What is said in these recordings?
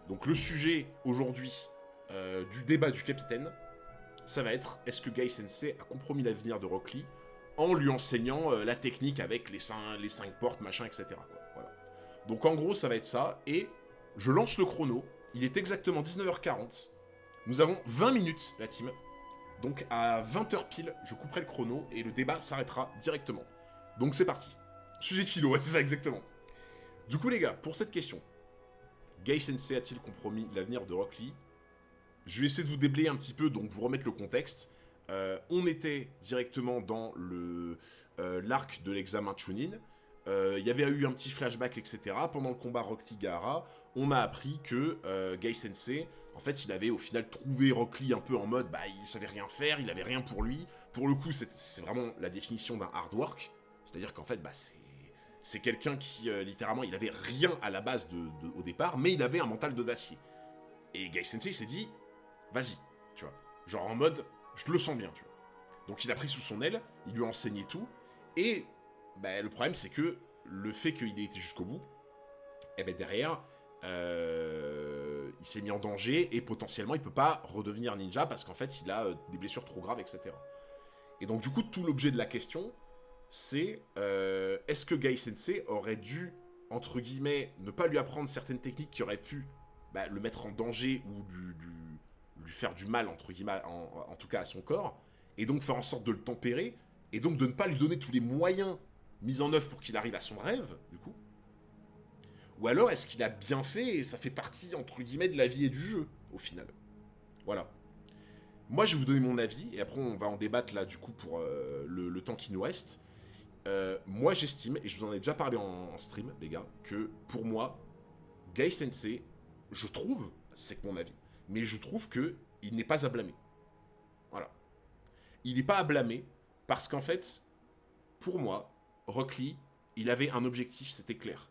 Donc le sujet aujourd'hui du débat du capitaine, ça va être est-ce que Gai Sensei a compromis l'avenir de Rock Lee en lui enseignant la technique avec les 5 portes, machin, etc. Quoi. Voilà. Donc en gros, ça va être ça, et je lance le chrono, il est exactement 19h40, nous avons 20 minutes, la team, donc à 20h pile, je couperai le chrono, et le débat s'arrêtera directement. Donc c'est parti. Sujet de philo, ouais, c'est ça exactement. Du coup les gars, pour cette question, Gai Sensei a-t-il compromis l'avenir de Rock Lee? Je vais essayer de vous déblayer un petit peu, donc vous remettre le contexte. On était directement dans l'arc de l'examen Chunin. Il y avait eu un petit flashback, etc. Pendant le combat Rock Lee Gaara, on a appris que Gai Sensei, en fait, il avait au final trouvé Rock Lee un peu en mode, bah, il savait rien faire, il avait rien pour lui. Pour le coup, c'est vraiment la définition d'un hard work. C'est-à-dire qu'en fait, bah, c'est quelqu'un qui, littéralement, il avait rien à la base au départ, mais il avait un mental de d'acier. Et Gai Sensei s'est dit, vas-y, tu vois. Genre en mode, je le sens bien, tu vois. Donc il a pris sous son aile, il lui a enseigné tout, et bah, le problème c'est que le fait qu'il ait été jusqu'au bout, et ben derrière, il s'est mis en danger, et potentiellement il peut pas redevenir ninja, parce qu'en fait il a des blessures trop graves, etc. Et donc du coup, tout l'objet de la question, c'est est-ce que Gai Sensei aurait dû, entre guillemets, ne pas lui apprendre certaines techniques qui auraient pu le mettre en danger ou lui faire du mal, entre guillemets, en tout cas à son corps, et donc faire en sorte de le tempérer, et donc de ne pas lui donner tous les moyens mis en œuvre pour qu'il arrive à son rêve, du coup. Ou alors est-ce qu'il a bien fait et ça fait partie, entre guillemets, de la vie et du jeu, au final. Voilà. Moi, je vais vous donner mon avis, et après on va en débattre là, du coup, pour le temps qui nous reste. Moi, j'estime, et je vous en ai déjà parlé en stream, les gars, que pour moi, Gai Sensei, je trouve, c'est que mon avis, mais je trouve que il n'est pas à blâmer. Voilà. Il n'est pas à blâmer parce qu'en fait, pour moi, Rock Lee, il avait un objectif, c'était clair.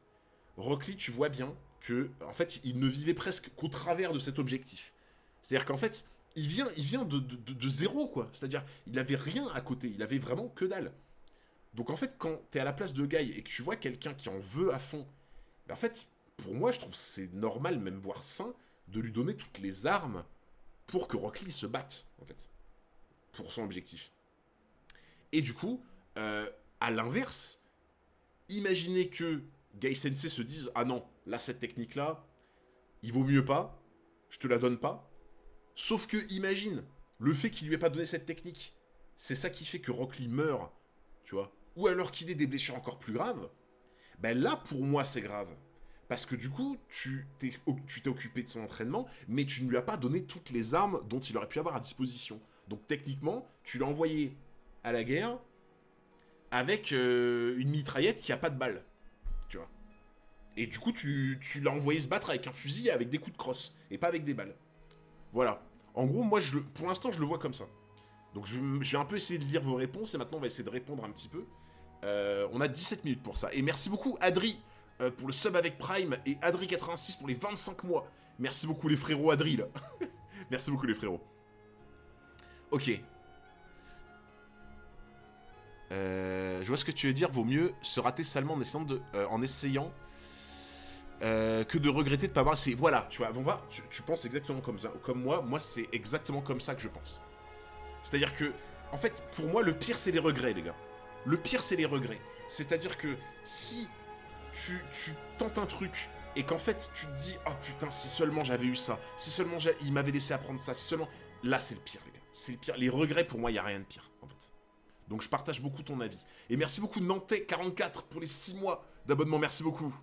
Rock Lee, tu vois bien que, en fait, il ne vivait presque qu'au travers de cet objectif. C'est-à-dire qu'en fait, il vient de zéro, quoi. C'est-à-dire, il avait rien à côté, il avait vraiment que dalle. Donc en fait, quand t'es à la place de Guy et que tu vois quelqu'un qui en veut à fond, en fait, pour moi, je trouve que c'est normal, même voire sain, de lui donner toutes les armes pour que Rock Lee se batte, en fait, pour son objectif. Et du coup, à l'inverse, imaginez que Gai Sensei se dise ah non, là cette technique là, il vaut mieux pas, je te la donne pas. Sauf que imagine, le fait qu'il lui ait pas donné cette technique, c'est ça qui fait que Rock Lee meurt, tu vois. Ou alors qu'il ait des blessures encore plus graves. Ben là pour moi c'est grave. Parce que du coup, tu t'es occupé de son entraînement, mais tu ne lui as pas donné toutes les armes dont il aurait pu avoir à disposition. Donc techniquement, tu l'as envoyé à la guerre avec une mitraillette qui a pas de balles, tu vois. Et du coup, tu l'as envoyé se battre avec un fusil avec des coups de crosse, et pas avec des balles. Voilà. En gros, moi, pour l'instant, je le vois comme ça. Donc je vais un peu essayer de lire vos réponses, et maintenant on va essayer de répondre un petit peu. On a 17 minutes pour ça. Et merci beaucoup Adri pour le sub avec Prime, et Adri86 pour les 25 mois. Merci beaucoup les frérots Adri, là. Merci beaucoup les frérots. Ok. Je vois ce que tu veux dire, vaut mieux se rater salement en essayant que de regretter de pas avoir essayé. Voilà, tu vois, tu penses exactement comme ça. Comme moi c'est exactement comme ça que je pense. C'est-à-dire que, en fait, pour moi, le pire c'est les regrets, les gars. Le pire c'est les regrets. C'est-à-dire que si tu tentes un truc et qu'en fait tu te dis oh putain, si seulement j'avais eu ça, si seulement il m'avait laissé apprendre ça, si seulement. Là c'est le pire, les gars. C'est le pire. Les regrets, pour moi, il n'y a rien de pire, en fait. Donc je partage beaucoup ton avis. Et merci beaucoup Nantais44 pour les 6 mois d'abonnement, merci beaucoup.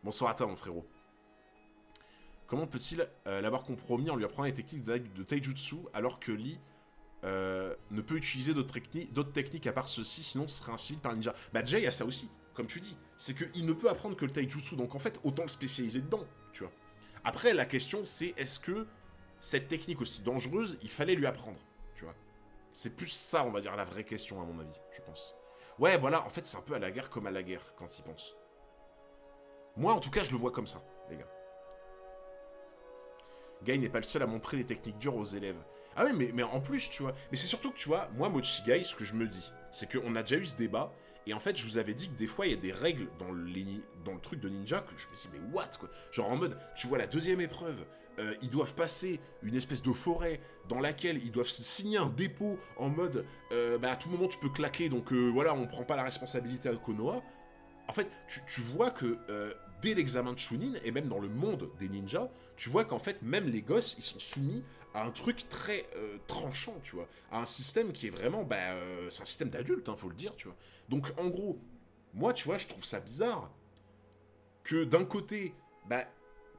Bonsoir à toi mon frérot. Comment peut-il l'avoir compromis en lui apprenant les techniques de taijutsu alors que Lee ne peut utiliser d'autres techniques à part ceci, sinon ce serait un civil par ninja. Bah déjà il y a ça aussi, comme tu dis. C'est qu'il ne peut apprendre que le taijutsu, donc en fait autant le spécialiser dedans, tu vois. Après la question c'est est-ce que cette technique aussi dangereuse, il fallait lui apprendre, tu vois. C'est plus ça, on va dire, la vraie question, à mon avis, je pense. Ouais, voilà, en fait, c'est un peu à la guerre comme à la guerre, quand il pense. Moi, en tout cas, je le vois comme ça, les gars. Guy n'est pas le seul à montrer des techniques dures aux élèves. Ah ouais, mais en plus, tu vois... Mais c'est surtout que, tu vois, moi, Mochi Guy, ce que je me dis, c'est qu'on a déjà eu ce débat, Et en fait, je vous avais dit que des fois, il y a des règles dans le truc de ninja que je me dis, mais what, quoi. Genre en mode, tu vois la deuxième épreuve, ils doivent passer une espèce de forêt dans laquelle ils doivent signer un dépôt en mode, à tout moment tu peux claquer, donc voilà, on prend pas la responsabilité à Konoha. En fait, tu vois que dès l'examen de Chunin, et même dans le monde des ninjas, tu vois qu'en fait, même les gosses, ils sont soumis à un truc très tranchant, tu vois. À un système qui est vraiment, c'est un système d'adulte, faut le dire, tu vois. Donc, en gros, moi, tu vois, je trouve ça bizarre que d'un côté,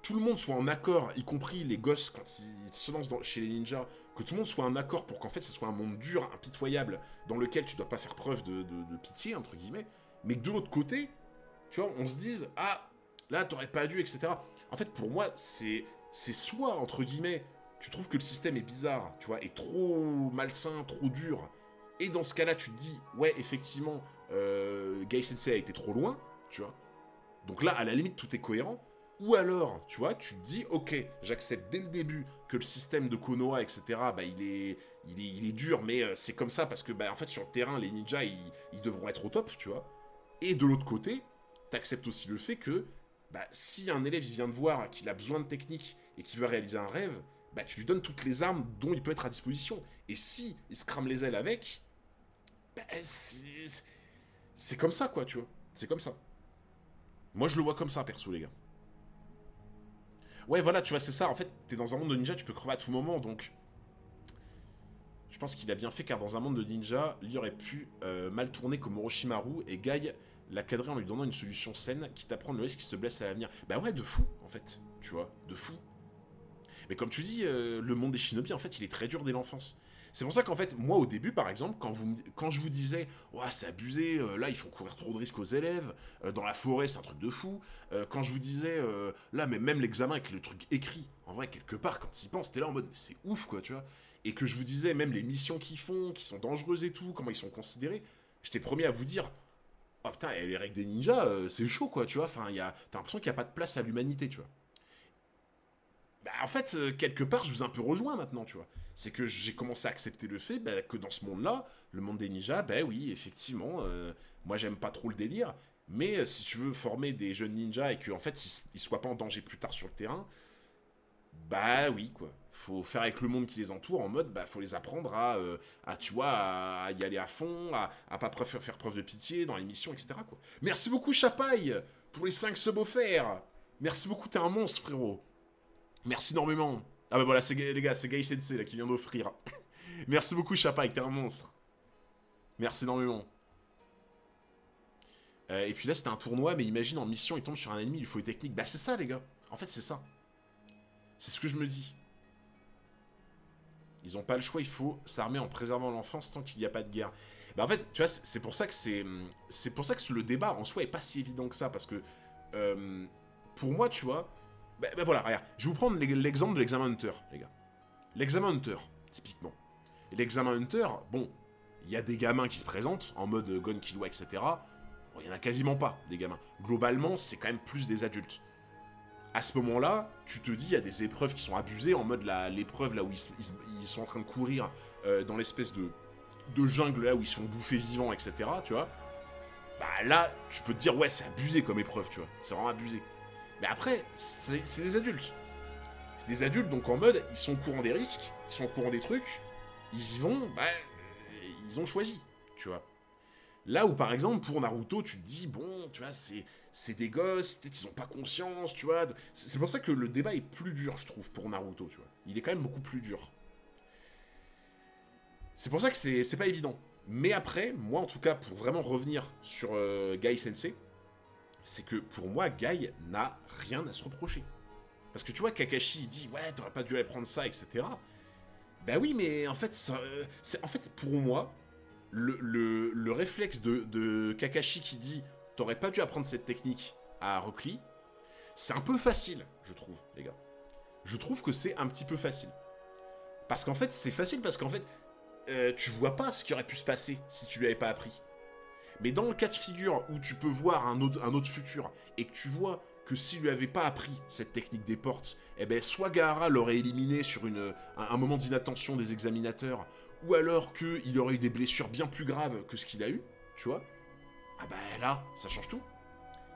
tout le monde soit en accord, y compris les gosses quand ils se lancent chez les ninjas, que tout le monde soit en accord pour qu'en fait, ce soit un monde dur, impitoyable, dans lequel tu dois pas faire preuve de pitié, entre guillemets, mais que de l'autre côté, tu vois, on se dise, ah, là, t'aurais pas dû, etc. En fait, pour moi, c'est soit, entre guillemets, tu trouves que le système est bizarre, tu vois, est trop malsain, trop dur, et dans ce cas-là, tu te dis, ouais, effectivement, Gai Sensei a été trop loin, tu vois. Donc là, à la limite, tout est cohérent. Ou alors, tu vois, tu te dis, ok, j'accepte dès le début que le système de Konoha, etc., il est dur, mais c'est comme ça parce que, en fait, sur le terrain, les ninjas, ils devront être au top, tu vois. Et de l'autre côté, t'acceptes aussi le fait que, si un élève il vient de voir qu'il a besoin de technique et qu'il veut réaliser un rêve, tu lui donnes toutes les armes dont il peut être à disposition. Et si il se crame les ailes avec, c'est comme ça, quoi, tu vois. C'est comme ça. Moi, je le vois comme ça, perso, les gars. Ouais, voilà, tu vois, c'est ça. En fait, t'es dans un monde de ninja, tu peux crever à tout moment, donc... Je pense qu'il a bien fait, car dans un monde de ninja, il aurait pu mal tourner comme Orochimaru, et Guy l'a cadré en lui donnant une solution saine, quitte à prendre le risque qu'il se blesse à l'avenir. Bah ouais, de fou, en fait, tu vois, de fou. Mais comme tu dis, le monde des shinobi, en fait, il est très dur dès l'enfance. C'est pour ça qu'en fait, moi, au début, par exemple, quand je vous disais « Ouais, c'est abusé, là, ils font courir trop de risques aux élèves, dans la forêt, c'est un truc de fou. » Quand je vous disais « Là, mais même l'examen avec le truc écrit, en vrai, quelque part, quand ils pensent, t'es là en mode « C'est ouf, quoi, tu vois. » Et que je vous disais même les missions qu'ils font, qui sont dangereuses et tout, comment ils sont considérés, j'étais premier à vous dire « Oh putain, les règles des ninjas, c'est chaud, quoi, tu vois. » Enfin, t'as l'impression qu'il n'y a pas de place à l'humanité, tu vois. En fait, quelque part, je vous ai un peu rejoint maintenant, tu vois. C'est que j'ai commencé à accepter le fait que dans ce monde-là, le monde des ninjas, oui, effectivement, moi j'aime pas trop le délire, mais si tu veux former des jeunes ninjas et qu'en fait, ils soient pas en danger plus tard sur le terrain, oui, quoi. Faut faire avec le monde qui les entoure en mode, faut les apprendre tu vois, à y aller à fond, à pas faire preuve de pitié dans les missions, etc., quoi. Merci beaucoup, Chapaille, pour les 5 subs offerts. Merci beaucoup, t'es un monstre, frérot. Merci énormément. Ah voilà, les gars, c'est Gai Sensei là, qui vient d'offrir. Merci beaucoup, Chapaille, t'es un monstre. Merci énormément. Et puis là, c'était un tournoi, mais imagine en mission, il tombe sur un ennemi, il lui faut une technique. C'est ça, les gars. En fait, c'est ça. C'est ce que je me dis. Ils ont pas le choix, il faut s'armer en préservant l'enfance tant qu'il n'y a pas de guerre. En fait, tu vois, c'est pour ça que c'est pour ça que le débat en soi est pas si évident que ça, parce que pour moi, tu vois, voilà, regarde, je vais vous prendre l'exemple de l'examen Hunter, les gars. L'examen Hunter, typiquement. Et l'examen Hunter, bon, il y a des gamins qui se présentent en mode Gon Killua, etc. Bon, il y en a quasiment pas, des gamins. Globalement, c'est quand même plus des adultes. À ce moment-là, tu te dis, il y a des épreuves qui sont abusées, en mode l'épreuve là où ils sont en train de courir dans l'espèce de jungle là où ils se font bouffer vivants, etc. Tu vois. Là, tu peux te dire, ouais, c'est abusé comme épreuve, tu vois. C'est vraiment abusé. Mais après, c'est des adultes. C'est des adultes, donc en mode, ils sont au courant des risques, ils sont au courant des trucs, ils y vont, ils ont choisi, tu vois. Là où, par exemple, pour Naruto, tu te dis, bon, tu vois, c'est des gosses, peut-être ils ont pas conscience, tu vois. C'est pour ça que le débat est plus dur, je trouve, pour Naruto, tu vois. Il est quand même beaucoup plus dur. C'est pour ça que c'est pas évident. Mais après, moi, en tout cas, pour vraiment revenir sur Gai Sensei, c'est que, pour moi, Gai n'a rien à se reprocher. Parce que tu vois, Kakashi, il dit, ouais, t'aurais pas dû aller prendre ça, etc. Oui, mais en fait, en fait, pour moi, le réflexe de Kakashi qui dit t'aurais pas dû apprendre cette technique à Rock Lee, c'est un peu facile, je trouve, les gars. Je trouve que c'est un petit peu facile. Parce qu'en fait, c'est facile parce qu'en fait, tu vois pas ce qui aurait pu se passer si tu lui avais pas appris. Mais dans le cas de figure où tu peux voir un autre futur et que tu vois que s'il lui avait pas appris cette technique des portes, soit Gaara l'aurait éliminé sur un moment d'inattention des examinateurs, ou alors qu'il aurait eu des blessures bien plus graves que ce qu'il a eu, tu vois. Ah bah là, ça change tout.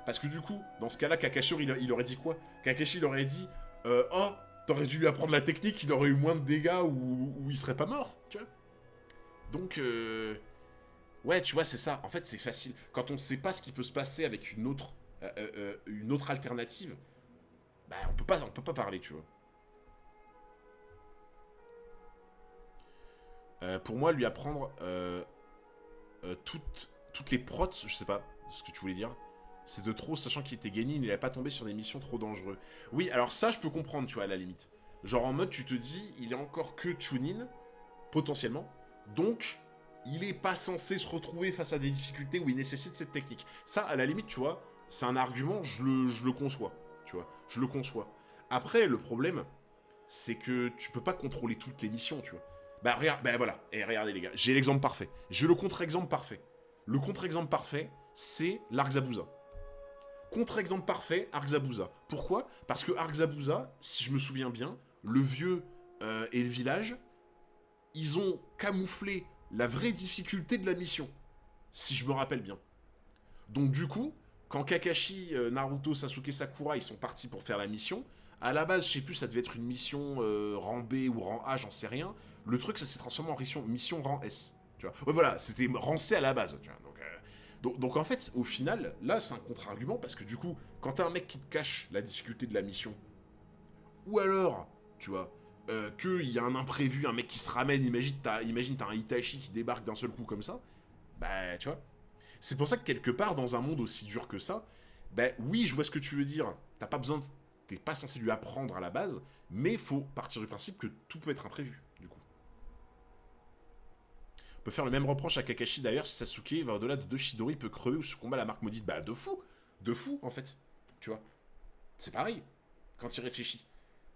Parce que du coup, dans ce cas-là, Kakashi, il aurait dit quoi? Kakashi, il aurait dit oh, t'aurais dû lui apprendre la technique, il aurait eu moins de dégâts ou il serait pas mort, tu vois. Donc, ouais, tu vois, c'est ça. En fait, c'est facile. Quand on sait pas ce qui peut se passer avec une autre alternative, bah, on peut pas parler, tu vois. Pour moi, lui apprendre toutes les prots, je sais pas ce que tu voulais dire, c'est de trop, sachant qu'il était gagné, il n'allait pas tomber sur des missions trop dangereuses. Oui, alors ça, je peux comprendre, tu vois, à la limite. Genre en mode, tu te dis, il est encore que Chunin, potentiellement, donc il est pas censé se retrouver face à des difficultés où il nécessite cette technique. Ça, à la limite, tu vois, c'est un argument, je le conçois, tu vois, je le conçois. Après, le problème, c'est que tu peux pas contrôler toutes les missions, tu vois. Bah, regarde, bah voilà, et regardez les gars, j'ai l'exemple parfait. J'ai le contre-exemple parfait. Le contre-exemple parfait, c'est l'Arc Zabuza. Contre-exemple parfait, Arc Zabuza. Pourquoi? Parce que Arc Zabuza, si je me souviens bien, le vieux et le village, ils ont camouflé la vraie difficulté de la mission. Si je me rappelle bien. Donc du coup, quand Kakashi, Naruto, Sasuke, Sakura, ils sont partis pour faire la mission, à la base, je sais plus, ça devait être une mission rang B ou rang A, j'en sais rien. Le truc, ça s'est transformé en mission rang S. Tu vois. Ouais, voilà, c'était rang C à la base. Tu vois. Donc en fait, au final, là, c'est un contre-argument parce que du coup, quand t'as un mec qui te cache la difficulté de la mission, ou alors, tu vois, qu'il y a un imprévu, un mec qui se ramène, imagine t'as un Itachi qui débarque d'un seul coup comme ça, bah, tu vois. C'est pour ça que quelque part, dans un monde aussi dur que ça, bah oui, je vois ce que tu veux dire. T'as pas besoin de... T'es pas censé lui apprendre à la base, mais faut partir du principe que tout peut être imprévu, du coup. On peut faire le même reproche à Kakashi d'ailleurs si Sasuke va au-delà de 2 Chidori peut crever ou se combat la marque maudite. Bah de fou. De fou en fait. Tu vois. C'est pareil. Quand il réfléchit.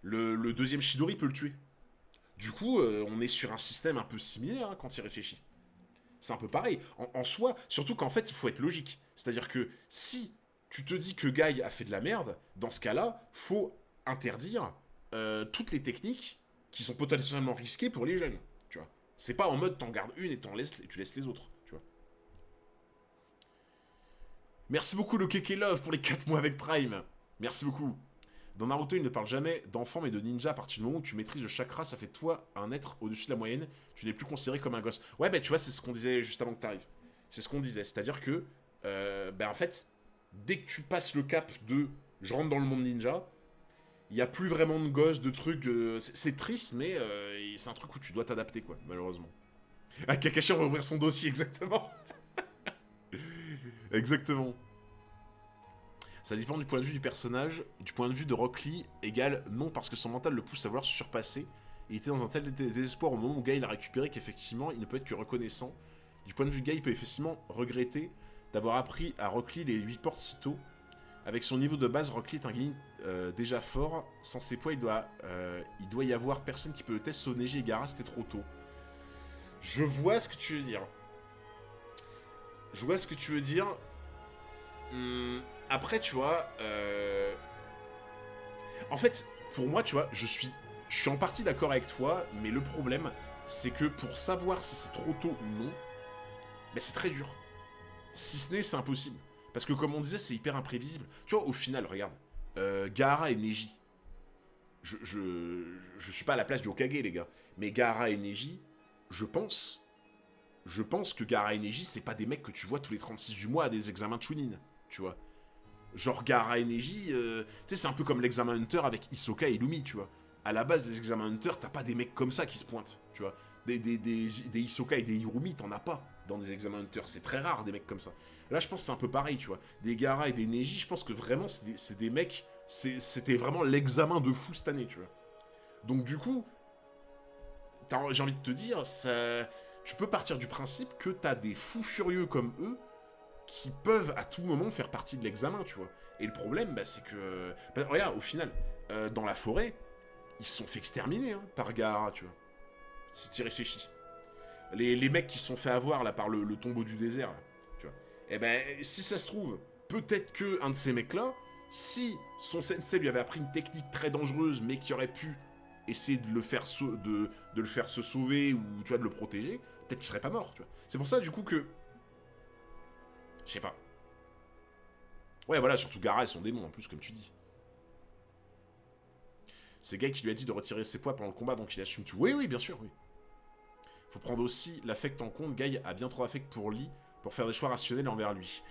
Le deuxième Chidori peut le tuer. Du coup, on est sur un système un peu similaire hein, quand il réfléchit. C'est un peu pareil. En soi, surtout qu'en fait, il faut être logique. C'est-à-dire que si tu te dis que Guy a fait de la merde, dans ce cas-là, faut interdire toutes les techniques qui sont potentiellement risquées pour les jeunes. Tu vois. C'est pas en mode t'en gardes une et tu laisses les autres. Tu vois. Merci beaucoup le Keke Love pour les 4 mois avec Prime. Merci beaucoup. Dans Naruto, il ne parle jamais d'enfant mais de ninja. À partir du moment où tu maîtrises le chakra, ça fait de toi un être au-dessus de la moyenne. Tu n'es plus considéré comme un gosse. Ouais, bah tu vois, c'est ce qu'on disait juste avant que tu arrives. C'est ce qu'on disait. C'est-à-dire que, bah en fait, dès que tu passes le cap de je rentre dans le monde ninja, il n'y a plus vraiment de gosses, de trucs. C'est triste, mais c'est un truc où tu dois t'adapter, quoi, malheureusement. Ah, Kakashi, on va ouvrir son dossier, exactement. Exactement. Ça dépend du point de vue du personnage. Du point de vue de Rock Lee, égale non, parce que son mental le pousse à vouloir se surpasser. Il était dans un tel désespoir au moment où Guy l'a récupéré qu'effectivement, il ne peut être que reconnaissant. Du point de vue de Guy, il peut effectivement regretter d'avoir appris à Rock Lee les 8 portes si tôt. Avec son niveau de base, Rock Lee est un guerrier déjà fort. Sans ses poids, il doit y avoir personne qui peut le tester. Soneji et Gaara, c'était trop tôt. Je vois ce que tu veux dire. Je vois ce que tu veux dire. Après, tu vois... En fait, pour moi, tu vois, je suis en partie d'accord avec toi, mais le problème, c'est que pour savoir si c'est trop tôt ou non, ben c'est très dur. Si ce n'est, c'est impossible. Parce que comme on disait, c'est hyper imprévisible. Tu vois, au final, regarde, Gaara et Neji, je suis pas à la place du Hokage, les gars, mais Gaara et Neji, je pense que Gaara et Neji, c'est pas des mecs que tu vois tous les 36 du mois à des examens de Chunin, tu vois. Genre Gaara et Neji, tu sais, c'est un peu comme l'examen Hunter avec Hisoka et Lumi, tu vois. À la base des examens Hunter, t'as pas des mecs comme ça qui se pointent, tu vois. Des Hisoka et des Hirumi, t'en as pas dans des examens Hunter. C'est très rare des mecs comme ça. Là, je pense que c'est un peu pareil, tu vois. Des Gaara et des Neji, je pense que vraiment, c'est des mecs. C'était vraiment l'examen de fou cette année, tu vois. Donc, du coup, j'ai envie de te dire, ça, tu peux partir du principe que t'as des fous furieux comme eux qui peuvent à tout moment faire partie de l'examen, tu vois. Et le problème, bah, c'est que... Bah, regarde, au final, dans la forêt, ils se sont fait exterminer hein, par Gaara, tu vois. Si tu y réfléchis. Les mecs qui se sont fait avoir là par le tombeau du désert, là, tu vois. Eh ben, si ça se trouve, peut-être que un de ces mecs-là, si son sensei lui avait appris une technique très dangereuse, mais qui aurait pu essayer de le faire, de le faire se sauver ou tu vois, de le protéger, peut-être qu'il serait pas mort, tu vois. C'est pour ça, du coup, que Je sais pas. Ouais, voilà, surtout Gaara et son démon, en plus, comme tu dis. C'est Guy qui lui a dit de retirer ses poids pendant le combat, donc il assume tout. Oui, oui, bien sûr, oui. Faut prendre aussi l'affect en compte. Guy a bien trop d'affect pour Lee, pour faire des choix rationnels envers lui.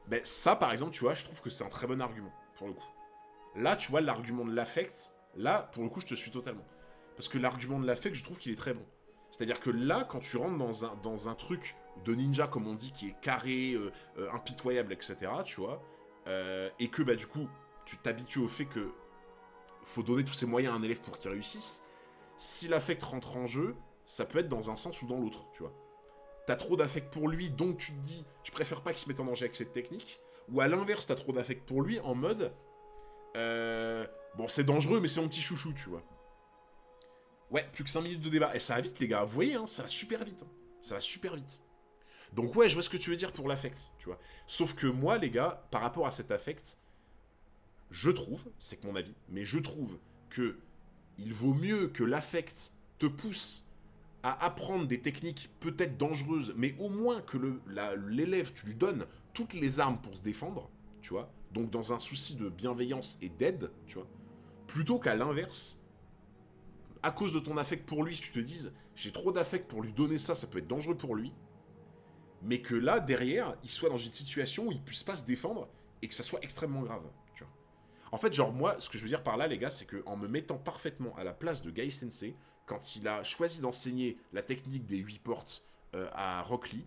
Ben, ça, par exemple, tu vois, je trouve que c'est un très bon argument, pour le coup. Là, tu vois, l'argument de l'affect, là, pour le coup, je te suis totalement. Parce que l'argument de l'affect, je trouve qu'il est très bon. C'est-à-dire que là, quand tu rentres dans un truc de ninja, comme on dit, qui est carré, impitoyable, etc., tu vois, et que, bah, du coup, tu t'habitues au fait que faut donner tous ses moyens à un élève pour qu'il réussisse, si l'affect rentre en jeu, ça peut être dans un sens ou dans l'autre, tu vois. T'as trop d'affect pour lui, donc tu te dis, je préfère pas qu'il se mette en danger avec cette technique, ou à l'inverse, t'as trop d'affect pour lui, en mode, bon, c'est dangereux, mais c'est mon petit chouchou, tu vois. Ouais, plus que 5 minutes de débat. Et ça va vite, les gars. Vous voyez, hein, ça va super vite. Hein. Ça va super vite. Donc ouais, je vois ce que tu veux dire pour l'affect, tu vois. Sauf que moi, les gars, par rapport à cet affect, je trouve, c'est que mon avis, mais je trouve que il vaut mieux que l'affect te pousse à apprendre des techniques peut-être dangereuses, mais au moins que l'élève, tu lui donnes toutes les armes pour se défendre, tu vois. Donc dans un souci de bienveillance et d'aide, tu vois. Plutôt qu'à l'inverse, à cause de ton affect pour lui, tu te dises, j'ai trop d'affect pour lui donner ça, ça peut être dangereux pour lui, mais que là, derrière, il soit dans une situation où il puisse pas se défendre et que ça soit extrêmement grave, tu vois. En fait, genre, moi, ce que je veux dire par là, les gars, c'est qu'en me mettant parfaitement à la place de Gai Sensei, quand il a choisi d'enseigner la technique des 8 portes à Rock Lee,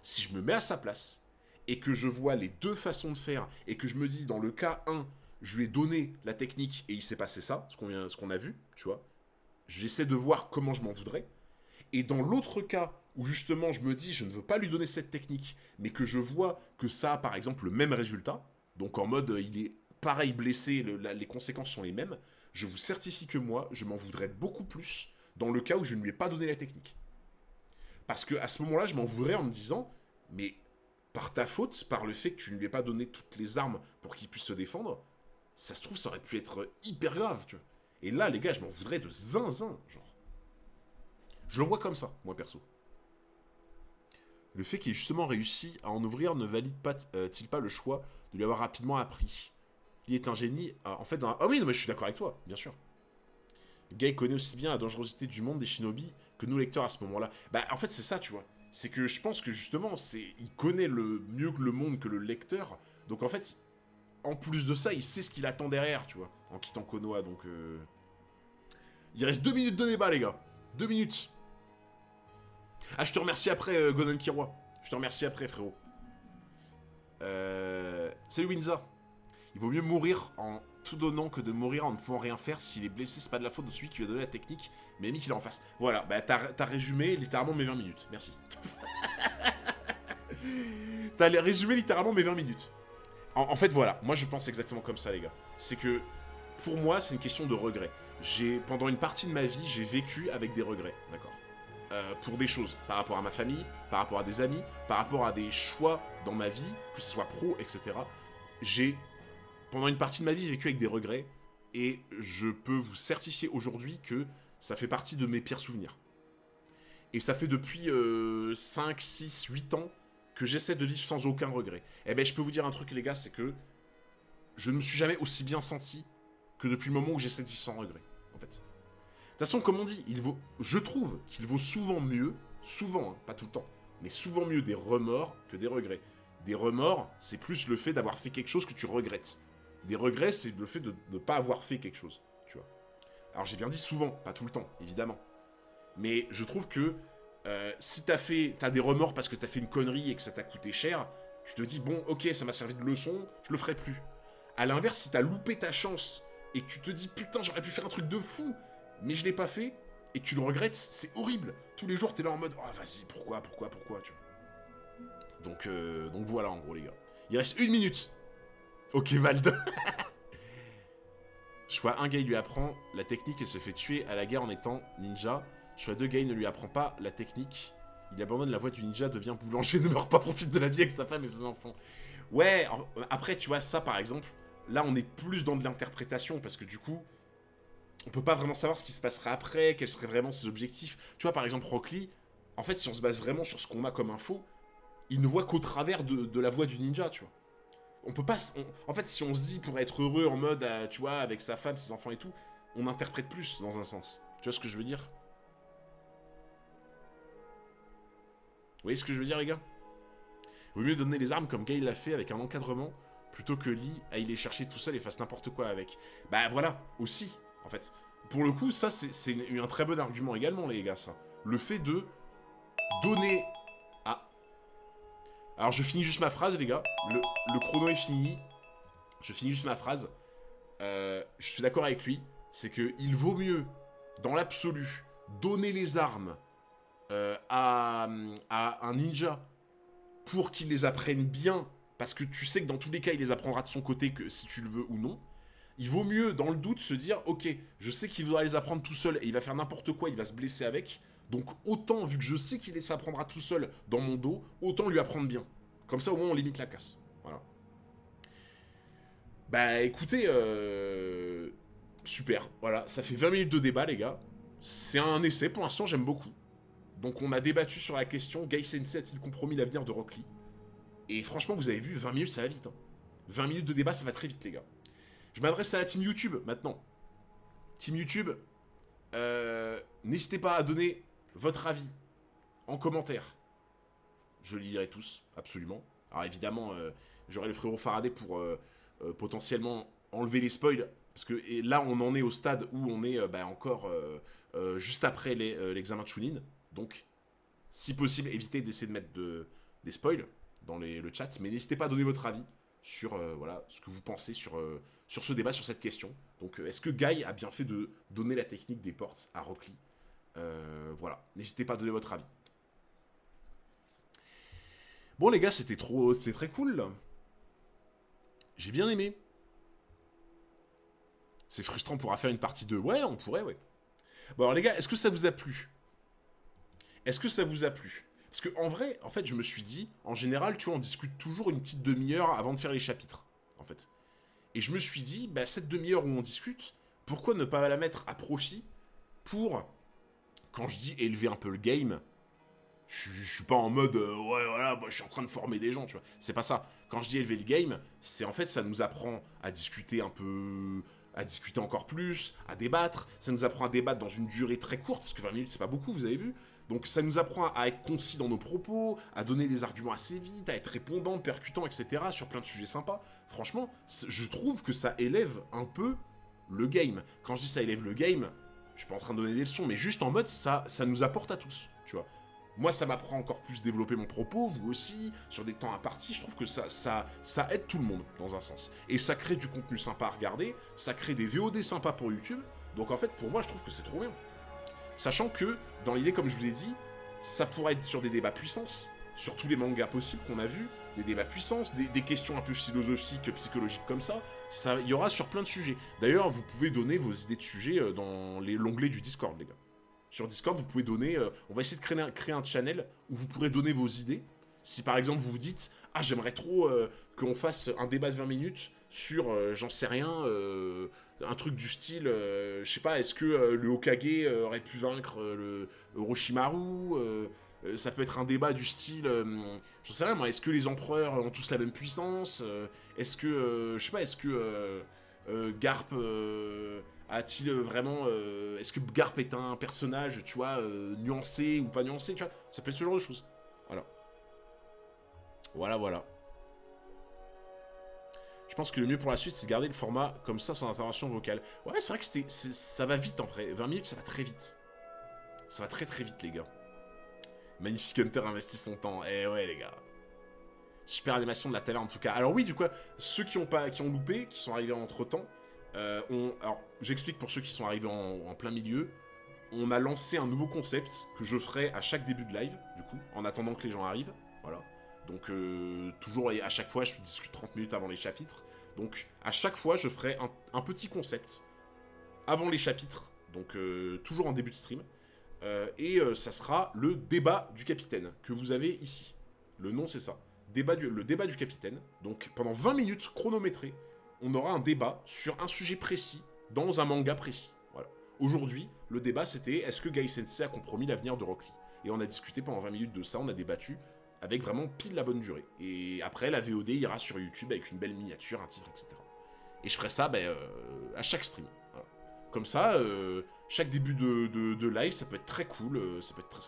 si je me mets à sa place, et que je vois les deux façons de faire, et que je me dis, dans le cas 1, je lui ai donné la technique et il s'est passé ça, ce qu'on a vu, tu vois, j'essaie de voir comment je m'en voudrais. Et dans l'autre cas, où justement je me dis je ne veux pas lui donner cette technique, mais que je vois que ça a par exemple le même résultat, donc en mode il est pareil blessé, les conséquences sont les mêmes, je vous certifie que moi, je m'en voudrais beaucoup plus dans le cas où je ne lui ai pas donné la technique. Parce que à ce moment-là, je m'en voudrais en me disant, mais par ta faute, par le fait que tu ne lui aies pas donné toutes les armes pour qu'il puisse se défendre, ça se trouve, ça aurait pu être hyper grave, tu vois. Et là, les gars, je m'en voudrais de zinzin, genre. Je le vois comme ça, moi perso. Le fait qu'il ait justement réussi à en ouvrir ne valide-t-il pas le choix de lui avoir rapidement appris. Il est un génie, en fait... Ah oui, non, mais je suis d'accord avec toi, bien sûr. Guy connaît aussi bien la dangerosité du monde des shinobi que nous lecteurs à ce moment-là. Bah, en fait, c'est ça, tu vois. C'est que je pense que justement, il connaît mieux que le monde que le lecteur. Donc en fait, en plus de ça, il sait ce qu'il attend derrière, tu vois, en quittant Konoha. Donc, il reste 2 minutes de débat, les gars. 2 minutes. Ah, je te remercie après, Gonan Kiroi. Je te remercie après, frérot. Salut Winza. Il vaut mieux mourir en tout donnant que de mourir en ne pouvant rien faire. S'il est blessé, c'est pas de la faute de celui qui lui a donné la technique, mais mis qu'il est en face. Voilà, bah t'as résumé littéralement mes 20 minutes. Merci. T'as résumé littéralement mes 20 minutes. En fait, voilà, moi je pense exactement comme ça, les gars. C'est que, pour moi, c'est une question de regret. Pendant une partie de ma vie, j'ai vécu avec des regrets, d'accord, pour des choses, par rapport à ma famille, par rapport à des amis, par rapport à des choix dans ma vie, que ce soit pro, etc. J'ai, pendant une partie de ma vie, vécu avec des regrets, et je peux vous certifier aujourd'hui que ça fait partie de mes pires souvenirs. Et ça fait depuis 5, 6, 8 ans que j'essaie de vivre sans aucun regret. Eh ben, je peux vous dire un truc, les gars, c'est que je ne me suis jamais aussi bien senti que depuis le moment où j'essaie de vivre sans regret, en fait. De toute façon, comme on dit, je trouve qu'il vaut souvent mieux, souvent, hein, pas tout le temps, mais souvent mieux des remords que des regrets. Des remords, c'est plus le fait d'avoir fait quelque chose que tu regrettes. Des regrets, c'est le fait de ne pas avoir fait quelque chose, tu vois. Alors j'ai bien dit souvent, pas tout le temps, évidemment. Mais je trouve que si t'as des remords parce que t'as fait une connerie et que ça t'a coûté cher, tu te dis, bon, ok, ça m'a servi de leçon, je le ferai plus. À l'inverse, si t'as loupé ta chance et que tu te dis, putain, j'aurais pu faire un truc de fou, mais je l'ai pas fait, et que tu le regrettes, c'est horrible. Tous les jours, t'es là en mode, oh, vas-y, pourquoi, tu vois. Donc voilà, en gros, les gars. Il reste 1 minute. Ok, Vald. Choix 1, Guy lui apprend la technique et se fait tuer à la guerre en étant ninja. Choix 2, Guy ne lui apprend pas la technique. Il abandonne la voie du ninja, devient boulanger, ne meurt pas, profite de la vie avec sa femme et ses enfants. Ouais, après, tu vois, ça, par exemple, là, on est plus dans de l'interprétation, parce que du coup, on peut pas vraiment savoir ce qui se passerait après, quels seraient vraiment ses objectifs. Tu vois, par exemple, Rock Lee, en fait, si on se base vraiment sur ce qu'on a comme info, il ne voit qu'au travers de la voix du ninja, tu vois. On peut pas... en fait, si on se dit pour être heureux en mode, tu vois, avec sa femme, ses enfants et tout, on interprète plus, dans un sens. Tu vois ce que je veux dire? Vous voyez ce que je veux dire, les gars? Il vaut mieux donner les armes comme Guy l'a fait, avec un encadrement, plutôt que Lee aille les chercher tout seul et fasse n'importe quoi avec. Bah voilà, aussi, en fait. Pour le coup, ça, c'est un très bon argument également, les gars, ça. Le fait de donner... Ah. Alors, je finis juste ma phrase, les gars. Le chrono est fini. Je finis juste ma phrase. Je suis d'accord avec lui. C'est qu'il vaut mieux, dans l'absolu, donner les armes à un ninja pour qu'il les apprenne bien, parce que tu sais que dans tous les cas, il les apprendra de son côté, que si tu le veux ou non. Il vaut mieux, dans le doute, se dire, ok, je sais qu'il va les apprendre tout seul, et il va faire n'importe quoi, il va se blesser avec, donc autant, vu que je sais qu'il les apprendra tout seul dans mon dos, autant lui apprendre bien. Comme ça, au moins, on limite la casse. Voilà. Bah, écoutez, super. Voilà, ça fait 20 minutes de débat, les gars. C'est un essai, pour l'instant, j'aime beaucoup. Donc, on a débattu sur la question, Gai Sensei a-t-il compromis l'avenir de Rock Lee? Et franchement, vous avez vu, 20 minutes, ça va vite. Hein. 20 minutes de débat, ça va très vite, les gars. Je m'adresse à la team YouTube, maintenant. Team YouTube, n'hésitez pas à donner votre avis en commentaire. Je les lirai tous, absolument. Alors évidemment, j'aurai le frérot Faraday pour potentiellement enlever les spoils. Parce que là, on en est au stade où on est encore juste après l'examen de Chunin. Donc, si possible, évitez d'essayer de mettre des spoils dans le chat. Mais n'hésitez pas à donner votre avis sur voilà, ce que vous pensez sur ce débat, sur cette question. Donc, est-ce que Guy a bien fait de donner la technique des portes à Rock Lee? Voilà, n'hésitez pas à donner votre avis. Bon les gars, c'était très cool. J'ai bien aimé. C'est frustrant, on pourra faire une partie 2. Ouais, on pourrait, ouais. Bon alors les gars, est-ce que ça vous a plu? Est-ce que ça vous a plu? Parce que en vrai, en fait, je me suis dit, en général, tu vois, on discute toujours une petite demi-heure avant de faire les chapitres, en fait. Et je me suis dit, bah cette demi-heure où on discute, pourquoi ne pas la mettre à profit pour, quand je dis élever un peu le game, je suis pas en mode, ouais, voilà, moi, je suis en train de former des gens, tu vois. C'est pas ça. Quand je dis élever le game, c'est en fait, ça nous apprend à discuter un peu, à discuter encore plus, à débattre. Ça nous apprend à débattre dans une durée très courte, parce que 20 minutes, c'est pas beaucoup, vous avez vu. Donc ça nous apprend à être concis dans nos propos, à donner des arguments assez vite, à être répondant, percutant, etc. sur plein de sujets sympas. Franchement, je trouve que ça élève un peu le game. Quand je dis ça élève le game, je suis pas en train de donner des leçons, mais juste en mode, ça nous apporte à tous, tu vois. Moi, ça m'apprend encore plus à développer mon propos, vous aussi, sur des temps impartis. Je trouve que ça aide tout le monde, dans un sens. Et ça crée du contenu sympa à regarder, ça crée des VOD sympas pour YouTube. Donc en fait, pour moi, je trouve que c'est trop bien. Sachant que, dans l'idée, comme je vous ai dit, ça pourrait être sur des débats puissance, sur tous les mangas possibles qu'on a vus, des débats puissance, des questions un peu philosophiques, psychologiques comme ça. Il y aura sur plein de sujets. D'ailleurs, vous pouvez donner vos idées de sujets dans l'onglet du Discord, les gars. Sur Discord, vous pouvez donner... on va essayer de créer un channel où vous pourrez donner vos idées. Si par exemple vous vous dites « Ah, j'aimerais trop qu'on fasse un débat de 20 minutes sur, j'en sais rien, un truc du style, je sais pas, est-ce que le Hokage aurait pu vaincre le Orochimaru ça peut être un débat du style, j'en sais rien moi, est-ce que les empereurs ont tous la même puissance est-ce que, je sais pas, est-ce que Garp... a-t-il vraiment... est-ce que Garp est un personnage, tu vois, nuancé ou pas nuancé, tu vois? Ça peut être ce genre de choses. Voilà. Voilà. Je pense que le mieux pour la suite, c'est de garder le format comme ça, sans intervention vocale. Ouais, c'est vrai que ça va vite, en vrai. 20 minutes, ça va très vite. Ça va très très vite, les gars. Magnifique Hunter investit son temps. Eh ouais, les gars. Super animation de la taverne, en tout cas. Alors oui, du coup, ceux qui ont loupé, qui sont arrivés entre-temps, alors, j'explique pour ceux qui sont arrivés en plein milieu. On a lancé un nouveau concept que je ferai à chaque début de live, du coup, en attendant que les gens arrivent. Voilà. Donc, toujours, à chaque fois, je discute 30 minutes avant les chapitres. Donc, à chaque fois, je ferai un petit concept avant les chapitres. Donc, toujours en début de stream. Et ça sera le débat du capitaine que vous avez ici. Le nom, c'est ça. Le débat du capitaine. Donc, pendant 20 minutes chronométrées, on aura un débat sur un sujet précis dans un manga précis. Voilà. Aujourd'hui, le débat c'était est-ce que Gai Sensei a compromis l'avenir de Rock Lee? Et on a discuté pendant 20 minutes de ça, on a débattu. avec vraiment pile la bonne durée. Et après, la VOD ira sur YouTube avec une belle miniature, un titre, etc. Et je ferai ça à chaque stream. Voilà. Comme ça, chaque début de live, ça peut être très cool, ça peut être très sympa.